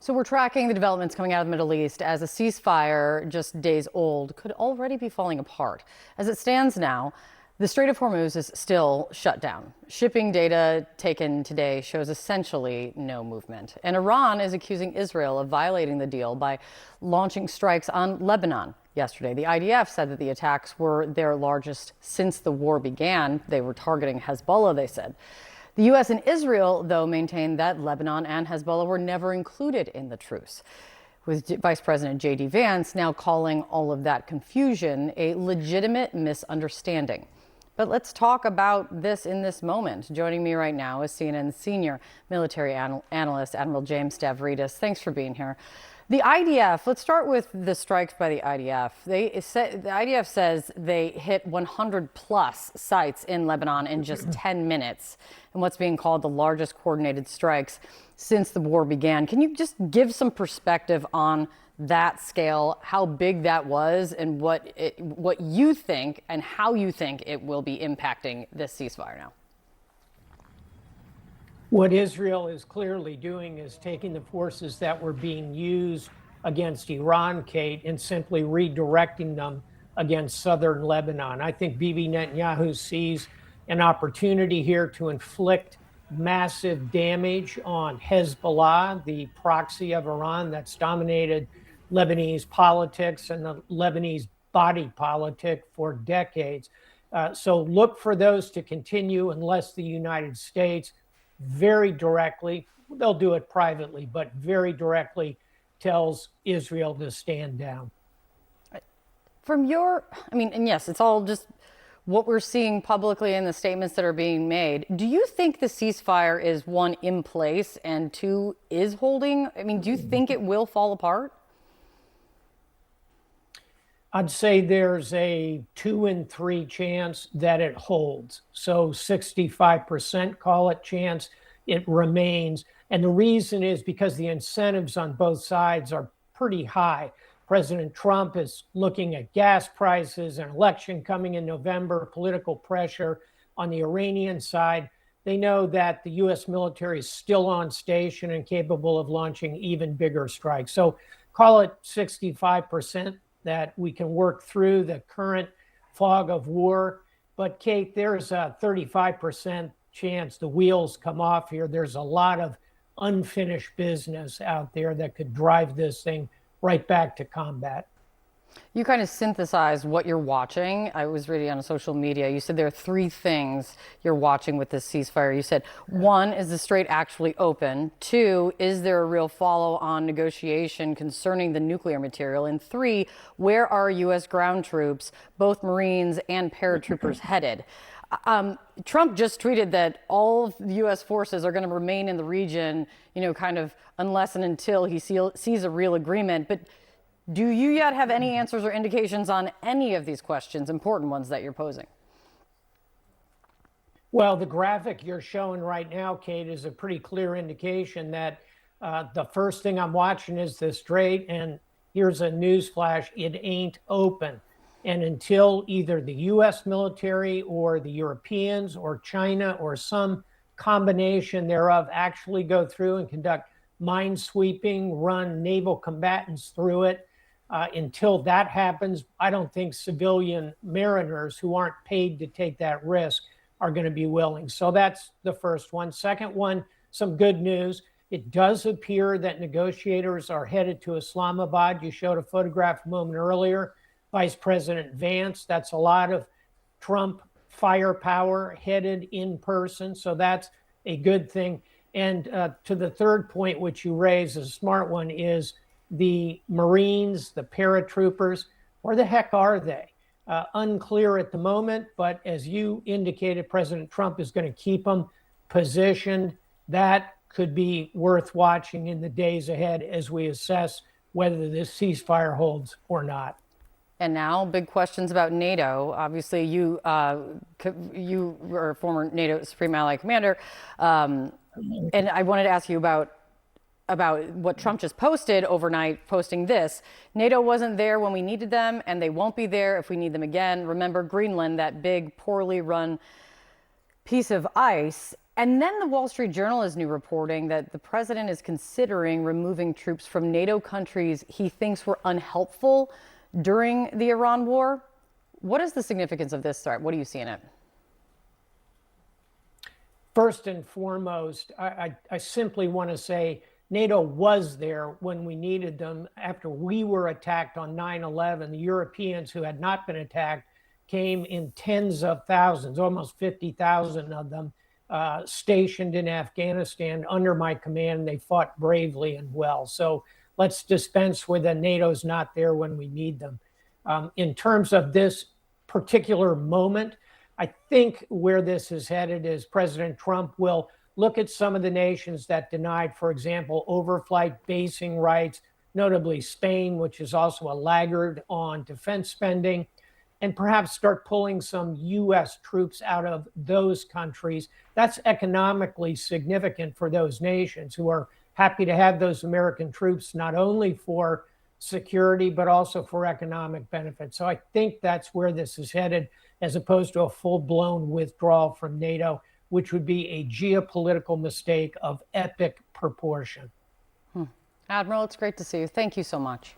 So we're tracking the developments coming out of the Middle East as a ceasefire just days old could already be falling apart. As it stands now, the Strait of Hormuz is still shut down. Shipping data taken today shows essentially no movement. And Iran is accusing Israel of violating the deal by launching strikes on Lebanon yesterday. The IDF said that the attacks were their largest since the war began. They were targeting Hezbollah, they said. The U.S. and Israel, though, maintained that Lebanon and Hezbollah were never included in the truce, with Vice President J.D. Vance now calling all of that confusion a legitimate misunderstanding. But let's talk about this in this moment. Joining me right now is CNN's senior military analyst, Admiral James Stavridis. Thanks for being here. The IDF, let's start with the strikes by the IDF. The IDF says they hit 100 plus sites in Lebanon in just 10 minutes in what's being called the largest coordinated strikes since the war began. Can you just give some perspective on that scale, how big that was, and what you think and how you think it will be impacting this ceasefire now? What Israel is clearly doing is taking the forces that were being used against Iran, Kate, and simply redirecting them against southern Lebanon. I think Bibi Netanyahu sees an opportunity here to inflict massive damage on Hezbollah, the proxy of Iran that's dominated Lebanese politics and the Lebanese body politic for decades. So look for those to continue unless the United States very directly, they'll do it privately, but very directly tells Israel to stand down. From your, and yes, it's all just what we're seeing publicly in the statements that are being made. Do you think the ceasefire is one, in place, and two, is holding? Do you think it will fall apart? I'd say there's a 2 in 3 chance that it holds. So 65% call it chance it remains. And the reason is because the incentives on both sides are pretty high. President Trump is looking at gas prices, an election coming in November, political pressure on the Iranian side. They know that the U.S. military is still on station and capable of launching even bigger strikes. So call it 65%. That we can work through the current fog of war. But Kate, there's a 35% chance the wheels come off here. There's a lot of unfinished business out there that could drive this thing right back to combat. You kind of synthesized what you're watching. I was reading on social media. You said there are 3 things you're watching with this ceasefire. You said 1, is the strait actually open? 2, is there a real follow-on negotiation concerning the nuclear material? And 3, where are U.S. ground troops, both Marines and paratroopers, headed? Trump just tweeted that all of the U.S. forces are going to remain in the region, kind of unless and until he sees a real agreement. But do you yet have any answers or indications on any of these questions, important ones that you're posing? Well, the graphic you're showing right now, Kate, is a pretty clear indication that the first thing I'm watching is the strait, and here's a news flash, it ain't open. And until either the U.S. military or the Europeans or China or some combination thereof actually go through and conduct minesweeping, run naval combatants through it, until that happens, I don't think civilian mariners who aren't paid to take that risk are going to be willing. So that's the first one. Second one, some good news. It does appear that negotiators are headed to Islamabad. You showed a photograph a moment earlier. Vice President Vance, that's a lot of Trump firepower headed in person. So that's a good thing. And to the third point, which you raised, a smart one, is the Marines, the paratroopers. Where the heck are they? Unclear at the moment, but as you indicated, President Trump is going to keep them positioned. That could be worth watching in the days ahead as we assess whether this ceasefire holds or not. And now, big questions about NATO. Obviously, you were a former NATO Supreme Allied Commander. And I wanted to ask you about what Trump just posted overnight, posting this. NATO wasn't there when we needed them, and they won't be there if we need them again. Remember Greenland, that big, poorly run piece of ice. And then the Wall Street Journal is new reporting that the president is considering removing troops from NATO countries he thinks were unhelpful during the Iran war. What is the significance of this threat? What do you see in it? First and foremost, I simply want to say NATO was there when we needed them. After we were attacked on 9/11, the Europeans who had not been attacked came in tens of thousands, almost 50,000 of them, stationed in Afghanistan under my command. They fought bravely and well. So let's dispense with the NATO's not there when we need them. In terms of this particular moment, I think where this is headed is President Trump will look at some of the nations that denied, for example, overflight basing rights, notably Spain, which is also a laggard on defense spending, and perhaps start pulling some U.S. troops out of those countries. That's economically significant for those nations who are happy to have those American troops, not only for security, but also for economic benefit. So I think that's where this is headed, as opposed to a full-blown withdrawal from NATO, which would be a geopolitical mistake of epic proportion. Admiral, it's great to see you. Thank you so much.